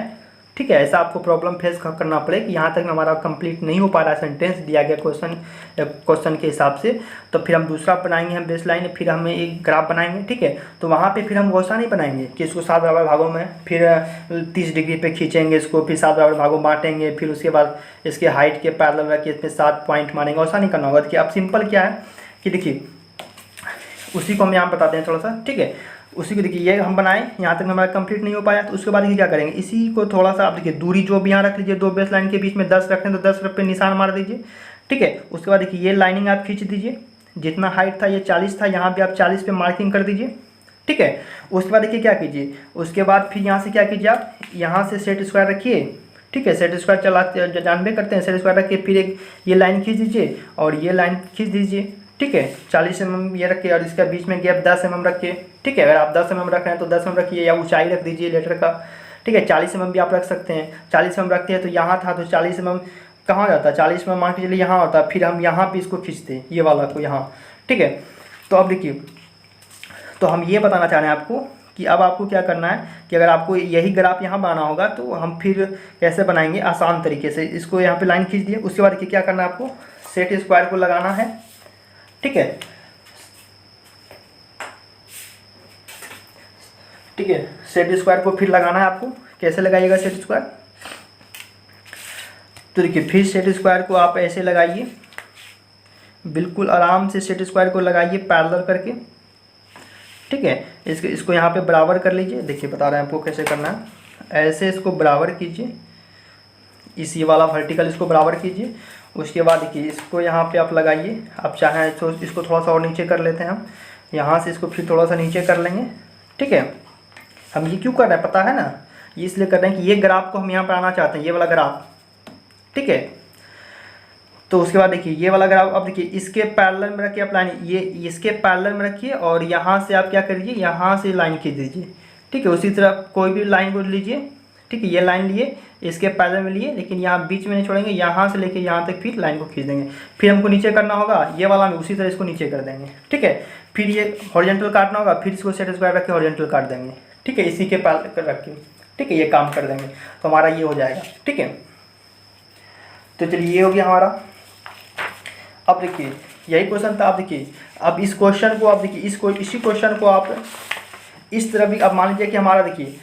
ठीक है, ऐसा आपको प्रॉब्लम फेस करना पड़े कि यहाँ तक हमारा कंप्लीट नहीं हो पा रहा सेंटेंस दिया गया क्वेश्चन के हिसाब से, तो फिर हम दूसरा बनाएंगे, हम बेस लाइन, फिर हम एक ग्राफ बनाएंगे। ठीक है, तो वहाँ पे फिर हम वैसा नहीं बनाएंगे कि इसको 7 बराबर भागों में फिर 30 डिग्री पे खींचेंगे इसको, फिर 7 बराबर भागों बांटेंगे, फिर उसके बाद इसके हाइट के पैरेलल रख के इसमें 7 पॉइंट मारेंगे, वैसा नहीं करना होगा। देखिए अब सिंपल क्या है कि देखिए उसी को हम यहाँ बताते हैं थोड़ा सा। ठीक है, उसी को देखिए ये हम बनाए, यहाँ तक हमारा कंप्लीट नहीं हो पाया, तो उसके बाद देखिए क्या करेंगे, इसी को थोड़ा सा आप देखिए दूरी जो भी यहाँ रख लीजिए, दो बेस लाइन के बीच में 10 रखें तो 10 पे निशान मार दीजिए। ठीक है, उसके बाद देखिए ये लाइनिंग आप खींच दीजिए, जितना हाइट था ये 40 था, यहाँ भी आप 40 पे मार्किंग कर दीजिए। ठीक है, उसके बाद देखिए क्या कीजिए, उसके बाद फिर यहाँ से क्या कीजिए, आप यहाँ से सेट स्क्वायर रखिए। ठीक है, सेट स्क्वायर चलाते जानबे करते हैं, सेट स्क्वायर रखिए, फिर एक ये लाइन खींच दीजिए और ये लाइन खींच दीजिए। ठीक है, 40 mm ये रखिए और इसका बीच में गैप 10 mm रखिए। ठीक है, अगर आप 10 mm रख रहे हैं तो 10 mm रखिए, या ऊंचाई रख दीजिए लेटर का। ठीक है, 40 mm भी आप रख सकते हैं, 40 mm रखते हैं तो यहाँ था तो 40 mm कहाँ जाता है, 40 mm मान के चलिए यहाँ होता, फिर हम यहाँ पे इसको खींचते हैं ये वाला को यहाँ। ठीक है, तो अब देखिए, तो हम ये बताना चाह रहे हैं आपको कि अब आपको क्या करना है कि अगर आपको यही ग्राफ यहाँ बनाना होगा तो हम फिर कैसे बनाएंगे आसान तरीके से। इसको यहाँ पे लाइन खींच दिए, उसके बाद देखिए क्या करना है, आपको सेट स्क्वायर को लगाना है। ठीक है, ठीक है, सेट स्क्वायर को फिर लगाना है आपको। कैसे लगाइएगा सेट स्क्वायर, तो देखिए फिर सेट स्क्वायर को आप ऐसे लगाइए, बिल्कुल आराम से सेट स्क्वायर को लगाइए पैरेलल करके। ठीक है, इसको यहाँ पे बराबर कर लीजिए। देखिए बता रहे हैं आपको कैसे करना है, ऐसे इसको बराबर कीजिए, इसी वाला वर्टिकल इसको बराबर कीजिए। उसके बाद देखिए इसको यहाँ पे आप लगाइए, आप चाहें तो इसको थोड़ा सा और नीचे कर लेते हैं हम, यहाँ से इसको फिर थोड़ा सा नीचे कर लेंगे। ठीक है, हम ये क्यों कर रहे हैं पता है ना, ये इसलिए कर रहे हैं कि ये ग्राफ को हम यहाँ पर आना चाहते हैं, ये वाला ग्राफ। ठीक है, तो उसके बाद देखिए ये वाला ग्राफ, अब देखिए इसके पैरेलल में रखिए आप लाइन, ये इसके पैरेलल में रखिए और यहाँ से आप क्या करिए, यहाँ से लाइन खींच दीजिए। ठीक है, उसी तरह कोई भी लाइन को लीजिए। ठीक है, ये लाइन लिए, इसके पैरेलल में लिए, लेकिन यहाँ बीच में नहीं छोड़ेंगे, यहाँ से लेके यहाँ तक फिर लाइन को खींच देंगे। फिर हमको नीचे करना होगा ये वाला में, उसी तरह इसको नीचे कर देंगे। ठीक है, फिर ये हॉरिजॉन्टल काटना होगा, फिर इसको सेट स्क्वायर रख के हॉरिजॉन्टल काट देंगे। ठीक है, इसी के पैरेलल रख के, ठीक है, ये काम कर देंगे तो हमारा ये हो जाएगा। ठीक है, तो चलिए ये हो गया हमारा। अब देखिए यही क्वेश्चन था। अब देखिए अब इस क्वेश्चन को आप देखिए, इसी क्वेश्चन को आप इस तरह भी, अब मान लीजिए कि हमारा देखिए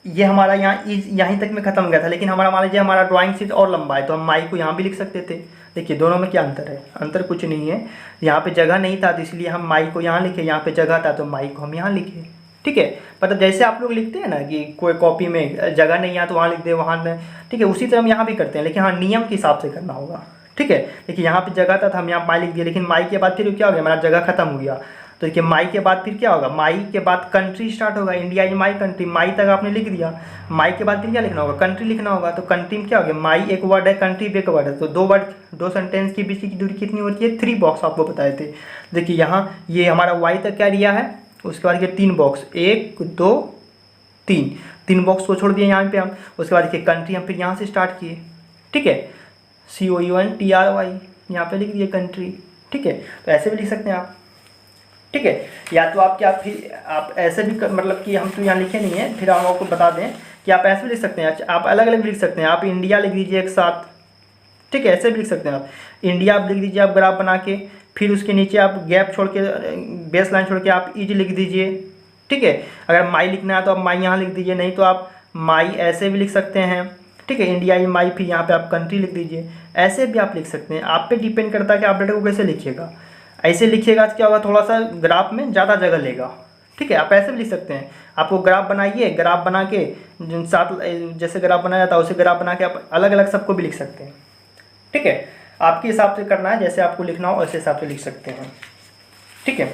ये हमारा यहीं तक में ख़त्म हो गया था, लेकिन हमारा मान लीजिए हमारा ड्राइंग शीट और लंबा है, तो हम माई को यहाँ भी लिख सकते थे। देखिए दोनों में क्या अंतर है, अंतर कुछ नहीं है। यहाँ पे जगह नहीं था तो इसलिए हम माई को यहाँ लिखे, यहाँ पे जगह था तो माई को हम यहाँ लिखे। ठीक है, मतलब जैसे आप लोग लिखते हैं ना कि कोई कॉपी में जगह नहीं है तो वहाँ लिख दे, वहाँ नहीं। ठीक है, उसी तरह हम यहाँ भी करते हैं, लेकिन हाँ नियम के हिसाब से करना होगा। ठीक है, देखिए यहाँ पे जगह था तो हम यहाँ माई लिख दिए, लेकिन माई के बाद फिर क्या हो गया, हमारा जगह खत्म हो गया। तो देखिए माई के बाद फिर क्या होगा, माई के बाद कंट्री स्टार्ट होगा, इंडिया इज माई कंट्री, माई तक आपने लिख दिया। माई के बाद फिर क्या लिखना होगा, कंट्री लिखना होगा। तो कंट्री में क्या हो गया, माई एक वर्ड है, कंट्री भी एक वर्ड है, तो दो वर्ड, दो सेंटेंस के बीच की दूरी कितनी होती है, 3 बॉक्स आपको बताए थे। देखिए यहाँ ये हमारा वाई तक क्या दिया है, उसके बाद ये 3 बॉक्स, 1 2 3 बॉक्स को छोड़ दिए यहाँ पे हम। उसके बाद देखिए कंट्री हम फिर यहाँ से स्टार्ट किए। ठीक है, COUNTRY यहाँ पे लिख दिए कंट्री। ठीक है, तो ऐसे भी लिख सकते हैं आप। ठीक है, या तो आप क्या फिर आप ऐसे भी मतलब कि हम तो यहाँ लिखे नहीं है, फिर हम आपको बता दें कि आप ऐसे भी लिख सकते हैं, आप अलग अलग लिख सकते हैं। आप इंडिया लिख दीजिए एक साथ। ठीक है, ऐसे भी लिख सकते हैं आप, इंडिया आप लिख दीजिए आप ग्राफ बना के, फिर उसके नीचे आप गैप छोड़ के, बेस लाइन छोड़ के आप इज लिख दीजिए। ठीक है, अगर माई लिखना है तो आप माई यहाँ लिख दीजिए, नहीं तो आप माई ऐसे भी लिख सकते हैं। ठीक है, इंडिया ई माई, फिर यहाँ पे आप कंट्री लिख दीजिए, ऐसे भी आप लिख सकते हैं। आप पे डिपेंड करता है कि आप डेटा को कैसे लिखिएगा। ऐसे लिखिएगा तो क्या होगा, थोड़ा सा ग्राफ में ज़्यादा जगह लेगा। ठीक है, आप ऐसे भी लिख सकते हैं, आपको ग्राफ बनाइए, ग्राफ बना के साथ जैसे ग्राफ बनाया जाता है उसे ग्राफ बना के आप अलग अलग सबको भी लिख सकते हैं। ठीक है, आपके हिसाब से करना है, जैसे आपको लिखना हो वैसे हिसाब से लिख सकते हैं। ठीक है,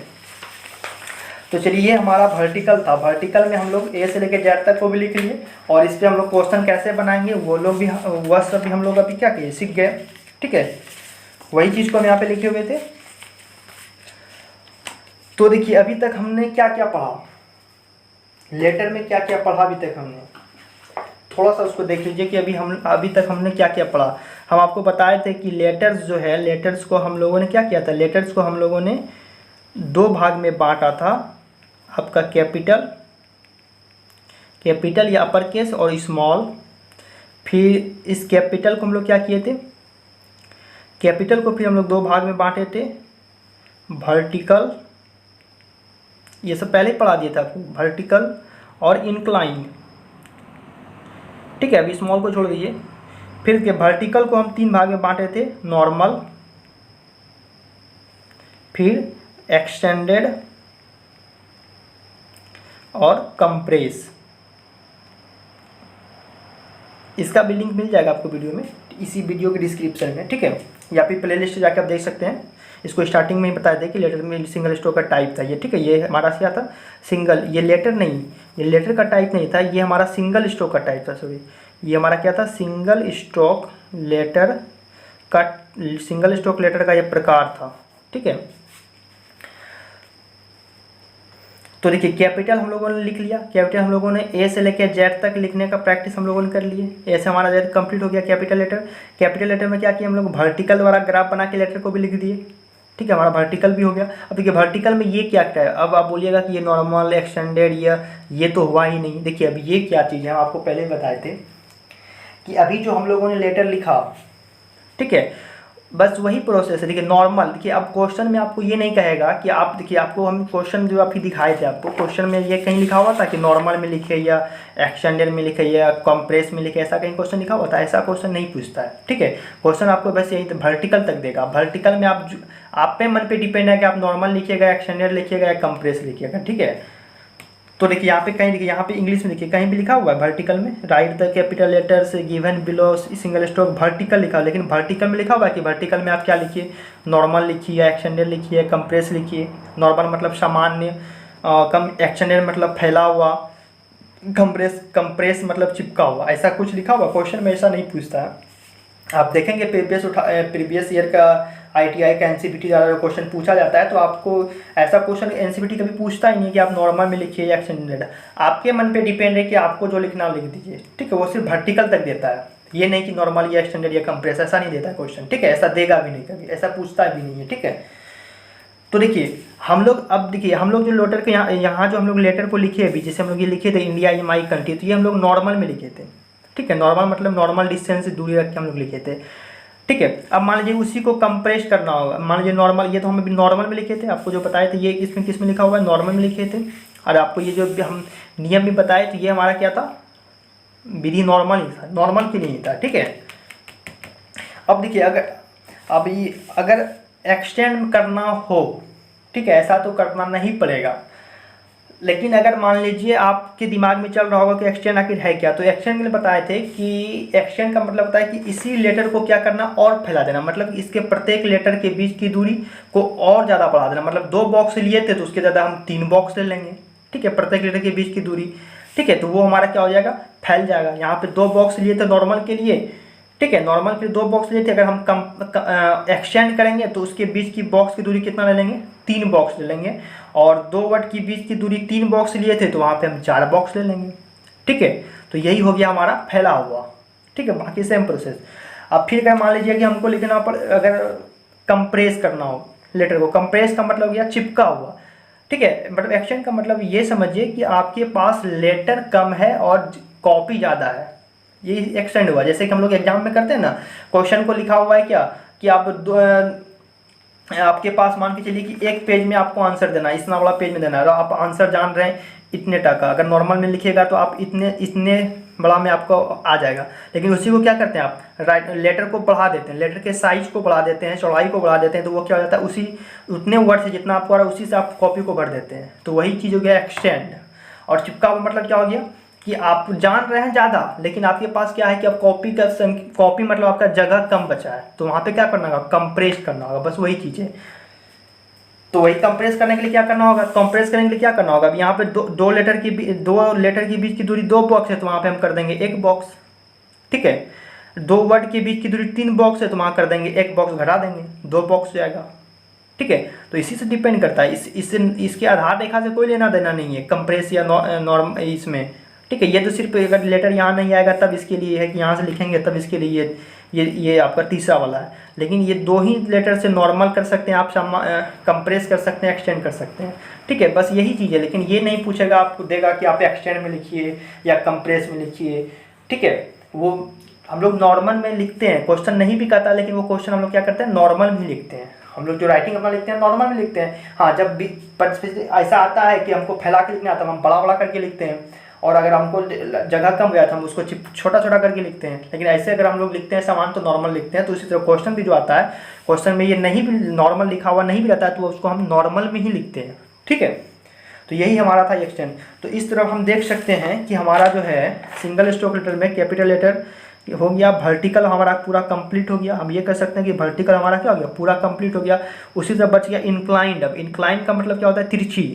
तो चलिए ये हमारा वर्टिकल था। वर्टिकल में हम लोग ए से लेकर जेड तक को भी लिख लिए, और इस पर हम लोग क्वेश्चन कैसे बनाएंगे वह सब भी हम लोग अभी क्या किए, सीख गए। ठीक है, वही चीज़ को हम यहाँ पे लिखे हुए थे। तो देखिए अभी तक हमने क्या क्या पढ़ा, लेटर में क्या क्या पढ़ा अभी तक हमने, थोड़ा सा उसको देख लीजिए कि अभी तक हमने क्या क्या पढ़ा। हम आपको बताए थे कि लेटर्स जो है, लेटर्स को हम लोगों ने क्या किया था, लेटर्स को हम लोगों ने 2 भाग में बांटा था। आपका कैपिटल या अपर केस और स्मॉल। फिर इस कैपिटल को हम लोग क्या किए थे, कैपिटल को फिर हम लोग दो भाग में बांटे थे, वर्टिकल, ये सब पहले ही पढ़ा दिया था आपको, वर्टिकल और इंक्लाइन। ठीक है, अभी स्मॉल को छोड़ दीजिए। फिर के वर्टिकल को हम तीन भाग में बांटे थे, नॉर्मल, फिर एक्सटेंडेड और कंप्रेस। इसका भी लिंक मिल जाएगा आपको वीडियो में, इसी वीडियो के डिस्क्रिप्शन में। ठीक है, या फिर प्ले लिस्ट जाकर आप देख सकते हैं। इसको स्टार्टिंग में ही बताया था कि लेटर में सिंगल स्ट्रोक का टाइप था ये। ठीक है, ये हमारा क्या था, सिंगल, ये लेटर नहीं, ये लेटर का टाइप नहीं था, ये हमारा सिंगल स्ट्रोक का टाइप था। सॉरी, ये हमारा क्या था, सिंगल स्ट्रोक लेटर का, सिंगल स्ट्रोक लेटर का ये प्रकार था। ठीक है, तो देखिए कैपिटल हम लोगों ने लिख लिया, कैपिटल हम लोगों ने ए से लेकर जेड तक लिखने का प्रैक्टिस हम लोगों ने कर लिए। ए से हमारा जेड कंप्लीट हो गया कैपिटल लेटर। कैपिटल लेटर में क्या किया हम लोग, वर्टिकल वाला ग्राफ बना के लेटर को भी लिख दिए। ठीक है, हमारा वर्टिकल भी हो गया। अब देखिए वर्टिकल में ये क्या क्या है, अब आप बोलिएगा कि ये नॉर्मल, एक्सटेंडेड, ये तो हुआ ही नहीं। देखिए अभी ये क्या चीज़ है, हम आपको पहले बताए थे कि अभी जो हम लोगों ने लेटर लिखा, ठीक है, बस वही प्रोसेस है। देखिए नॉर्मल, देखिए अब क्वेश्चन में आपको ये नहीं कहेगा कि आप, देखिए आपको हम क्वेश्चन जो आपकी दिखाए थे, आपको क्वेश्चन में ये कहीं लिखा हुआ था कि नॉर्मल में लिखे या एक्सटेंडेड में लिखे या कंप्रेस में लिखे, ऐसा कहीं क्वेश्चन लिखा हुआ था? ऐसा क्वेश्चन नहीं पूछता है। ठीक है, क्वेश्चन आपको बस यही वर्टिकल तक देगा। वर्टिकल में आप पे मन पे डिपेंड है कि आप नॉर्मल लिखिएगा, एक्सटेंडेड लिखिएगा या कंप्रेस लिखिएगा। ठीक है, तो देखिए यहाँ पे कहीं, देखिए यहाँ पे इंग्लिश में देखिए कहीं भी लिखा हुआ है वर्टिकल में, right the capital letters given below single stroke, vertical लिखा हुआ। लेकिन वर्टिकल में लिखा हुआ है कि वर्टिकल में आप क्या लिखिए, नॉर्मल लिखिए, एक्सटेंडेड लिखिए, कंप्रेस लिखिए। नॉर्मल मतलब सामान्य, एक्सटेंडेड मतलब फैला हुआ, कंप्रेस मतलब चिपका हुआ, ऐसा कुछ लिखा हुआ। क्वेश्चन में ऐसा नहीं पूछता है। आप देखेंगे प्रीवियस ईयर का ITI का NCPT क्वेश्चन पूछा जाता है, तो आपको ऐसा क्वेश्चन NCPT कभी पूछता ही नहीं कि आप नॉर्मल में लिखिए या एक्सटेंडेड। आपके मन पे डिपेंड है कि आपको जो लिखना लिख दीजिए। ठीक है, वो सिर्फ वर्टिकल तक देता है, ये नहीं कि नॉर्मल या एक्सटेंडेड या कंप्रेस, ऐसा नहीं देता है क्वेश्चन। ठीक है, ऐसा देगा भी नहीं, कभी ऐसा पूछता भी नहीं है। ठीक है, तो देखिए हम लोग, अब देखिए हम लोग जो लेटर के यहाँ जो हम लोग लेटर को लिखे अभी, जैसे हम लोग ये लिखे थे इंडिया इज माई कंट्री, तो ये हम लोग नॉर्मल में लिखे थे। ठीक है, नॉर्मल मतलब नॉर्मल डिस्टेंस से दूरी रख के हम लोग लिखे थे। ठीक है, अब मान लीजिए उसी को कंप्रेस करना होगा। मान लीजिए नॉर्मल, ये तो हम अभी नॉर्मल में लिखे थे, आपको जो बताए थे ये इसमें किस में लिखा हुआ है, नॉर्मल में लिखे थे। और आपको ये जो हम नियम भी बताए, तो ये हमारा क्या था, विधि नॉर्मल ही था, नॉर्मल के लिए ही था। ठीक है, अब देखिए अगर एक्सटेंड करना हो, ठीक है, ऐसा तो करना नहीं पड़ेगा। लेकिन अगर मान लीजिए आपके दिमाग में चल रहा होगा कि एक्सटेंड आखिर है क्या, तो एक्सटेंड के लिए बताए थे कि एक्सटेंड का मतलब होता है कि इसी लेटर को क्या करना, और फैला देना। मतलब इसके प्रत्येक लेटर के बीच की दूरी को और ज़्यादा बढ़ा देना। मतलब 2 बॉक्स लिए थे तो उसके ज़्यादा हम 3 बॉक्स ले लेंगे। ठीक है, प्रत्येक लेटर के बीच की दूरी। ठीक है, तो वो हमारा क्या हो जाएगा, फैल जाएगा। यहाँ पे 2 बॉक्स लिए थे नॉर्मल के लिए। ठीक है, नॉर्मल के लिए 2 बॉक्स लिए थे, अगर हम एक्सटेंड करेंगे तो उसके बीच की बॉक्स की दूरी कितना ले लेंगे, 3 बॉक्स ले लेंगे। और 2 वर्ड की बीच की दूरी 3 बॉक्स लिए थे, तो वहाँ पे हम 4 बॉक्स ले लेंगे। ठीक है, तो यही हो गया हमारा फैला हुआ। ठीक है, बाकी सेम प्रोसेस। अब फिर अगर मान लीजिए कि हमको लिखना पर, अगर कंप्रेस करना हो लेटर को, कंप्रेस का मतलब गया चिपका हुआ। ठीक है, मतलब एक्सटेंड का मतलब ये समझिए कि आपके पास लेटर कम है और कॉपी ज़्यादा है, ये एक्सटेंड हुआ। जैसे कि हम लोग एग्जाम में करते हैं ना, क्वेश्चन को लिखा हुआ है क्या कि आपके पास मान के चलिए कि एक पेज में आपको आंसर देना है, इतना बड़ा पेज में देना है, तो आप आंसर जान रहे हैं इतने टका। अगर नॉर्मल में लिखिएगा तो आप इतने बड़ा में आपको आ जाएगा। लेकिन उसी को क्या करते हैं आप, लेटर को बढ़ा देते हैं, लेटर के साइज को बढ़ा देते हैं, चौड़ाई को बढ़ा देते हैं, तो वो क्या हो जाता है, उसी उतने वर्ड से जितना आपको आ रहा है उसी से आप कॉपी को भर देते हैं। तो वही चीज़ हो गया एक्सटेंड। और चिपका हुआ मतलब क्या हो गया कि आप जान रहे हैं ज़्यादा, लेकिन आपके पास क्या है कि आप कॉपी मतलब आपका जगह कम बचा है, तो वहाँ पे क्या करना होगा, कंप्रेस करना होगा। बस वही चीज़ है। तो वही कंप्रेस करने के लिए क्या करना होगा, कंप्रेस करने के लिए क्या करना होगा, अब यहाँ पे दो लेटर के बीच की दूरी 2 बॉक्स है, तो वहाँ पे हम कर देंगे 1 बॉक्स। ठीक है, 2 वर्ड के बीच की दूरी 3 बॉक्स है, तो वहाँ कर देंगे 1 बॉक्स घटा देंगे, 2 बॉक्स हो जाएगा। ठीक है, तो इसी से डिपेंड करता है। इसके आधार रेखा से कोई लेना देना नहीं है, कंप्रेस या नॉर्म इसमें। ठीक है, ये तो सिर्फ अगर लेटर यहाँ नहीं आएगा तब इसके लिए है कि यहाँ से लिखेंगे तब इसके लिए ये आपका तीसरा वाला है। लेकिन ये 2 ही लेटर से नॉर्मल कर सकते हैं आप, कंप्रेस कर सकते हैं, एक्सटेंड कर सकते हैं। ठीक है, बस यही चीज़ है। लेकिन ये नहीं पूछेगा, आपको देगा कि आप एक्सटेंड में लिखिए या कंप्रेस में लिखिए। ठीक है, वो हम लोग नॉर्मल में लिखते हैं, क्वेश्चन नहीं भी कहता लेकिन वो क्वेश्चन हम लोग क्या करते हैं, नॉर्मल में लिखते हैं। हम लोग जो राइटिंग अपना लिखते हैं नॉर्मल में लिखते हैं। हाँ, जब भी ऐसा आता है कि हमको फैला के लिखना आता है, हम बड़ा बड़ा करके लिखते हैं, और अगर हमको जगह कम गया तो हम उसको छोटा छोटा करके लिखते हैं। लेकिन ऐसे अगर हम लोग लिखते हैं सामान तो नॉर्मल लिखते हैं। तो इसी तरह क्वेश्चन भी जो आता है, क्वेश्चन में ये नहीं भी नॉर्मल लिखा हुआ नहीं भी रहता है तो उसको हम नॉर्मल में ही लिखते हैं। ठीक है, तो यही हमारा था एक्सटेंड। तो इस तरफ हम देख सकते हैं कि हमारा जो है सिंगल स्ट्रोक लेटर में कैपिटल लेटर हो गया, वर्टिकल हमारा पूरा कंप्लीट हो गया। हम ये कह सकते हैं कि वर्टिकल हमारा क्या हो गया, पूरा कंप्लीट हो गया। उसी तरह बच गया इंक्लाइंड। अब इंक्लाइंड का मतलब क्या होता है, तिरछी।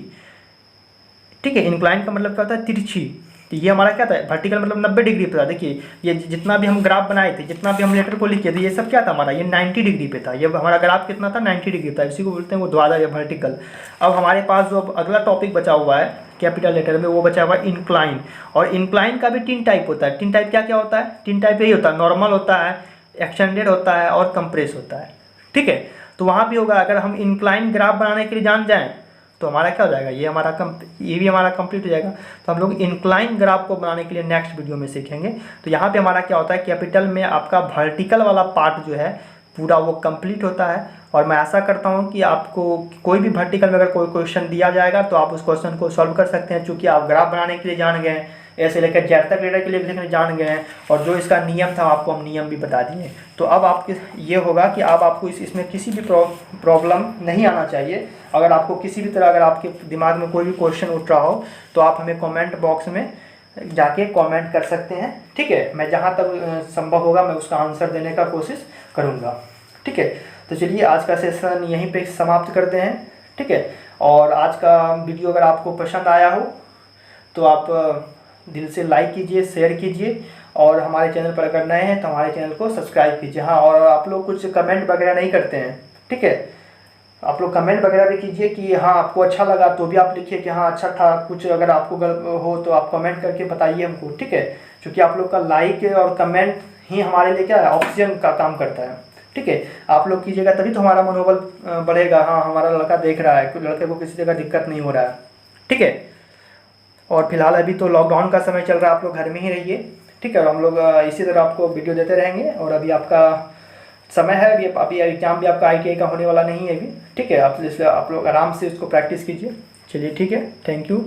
ठीक है, इंक्लाइंड का मतलब क्या होता है, तिरछी। तो ये हमारा क्या था, वर्टिकल मतलब 90 डिग्री पे था। देखिए ये जितना भी हम ग्राफ बनाए थे, जितना भी हम लेटर को लिखे थे, ये सब क्या था हमारा, ये 90 डिग्री पे था। ये हमारा ग्राफ कितना था, 90 डिग्री था। इसी को बोलते हैं वो ध्वाधर या वर्टिकल। अब हमारे पास जो अगला टॉपिक बचा हुआ है कैपिटल लेटर में, वो बचा हुआ है इंक्लाइन। और इंक्लाइन का भी 3 टाइप होता है। 3 टाइप क्या क्या होता है, 3 टाइप यही होता है, नॉर्मल होता है, एक्सटेंडेड होता है और कंप्रेस होता है। ठीक है, तो वहाँ भी होगा, अगर हम इंक्लाइन ग्राफ बनाने के लिए जान जाएँ तो हमारा क्या हो जाएगा, ये भी हमारा कंप्लीट हो जाएगा। तो हम लोग इंक्लाइन ग्राफ को बनाने के लिए नेक्स्ट वीडियो में सीखेंगे। तो यहाँ पे हमारा क्या होता है, कैपिटल में आपका वर्टिकल वाला पार्ट जो है पूरा वो कंप्लीट होता है। और मैं आशा करता हूँ कि आपको कोई भी वर्टिकल में अगर कोई क्वेश्चन दिया जाएगा तो आप उस क्वेश्चन को सॉल्व कर सकते हैं, चूँकि आप ग्राफ बनाने के लिए जान गए हैं, ऐसे लेकर जेड तक लेटर के लिए लिखने जान गए हैं, और जो इसका नियम था आपको हम नियम भी बता दिए। तो अब आपके ये होगा कि अब आपको इसमें किसी भी प्रॉब्लम नहीं आना चाहिए। अगर आपको किसी भी तरह अगर आपके दिमाग में कोई भी क्वेश्चन उठ रहा हो तो आप हमें कमेंट बॉक्स में जाके कमेंट कर सकते हैं। ठीक है, मैं जहाँ तक संभव होगा मैं उसका आंसर देने का कोशिश करूँगा। ठीक है, तो चलिए आज का सेशन यहीं पे समाप्त करते हैं। ठीक है, और आज का वीडियो अगर आपको पसंद आया हो तो आप दिल से लाइक कीजिए, शेयर कीजिए, और हमारे चैनल पर अगर नए हैं तो हमारे चैनल को सब्सक्राइब कीजिए। हाँ, और आप लोग कुछ कमेंट वगैरह नहीं करते हैं, ठीक है, आप लोग कमेंट वगैरह भी कीजिए कि हाँ आपको अच्छा लगा तो भी आप लिखिए कि हाँ अच्छा था। कुछ अगर आपको हो तो आप कमेंट करके बताइए हमको। ठीक है, क्योंकि आप लोग का लाइक और कमेंट ही हमारे लिए क्या है, ऑक्सीजन का काम करता है। ठीक है, आप लोग कीजिएगा तभी तो हमारा मनोबल बढ़ेगा। हाँ, हमारा लड़का देख रहा है, लड़के को किसी जगह दिक्कत नहीं हो रहा है। ठीक है, और फिलहाल अभी तो लॉकडाउन का समय चल रहा है, आप लोग घर में ही रहिए। ठीक है, और हम लोग इसी तरह आपको वीडियो देते रहेंगे। और अभी आपका समय है, अभी एग्जाम भी आपका ITI का होने वाला नहीं है अभी। ठीक है, आप लोग आराम से इसको प्रैक्टिस कीजिए। चलिए ठीक है, थैंक यू,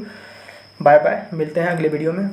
बाय बाय, मिलते हैं अगले वीडियो में।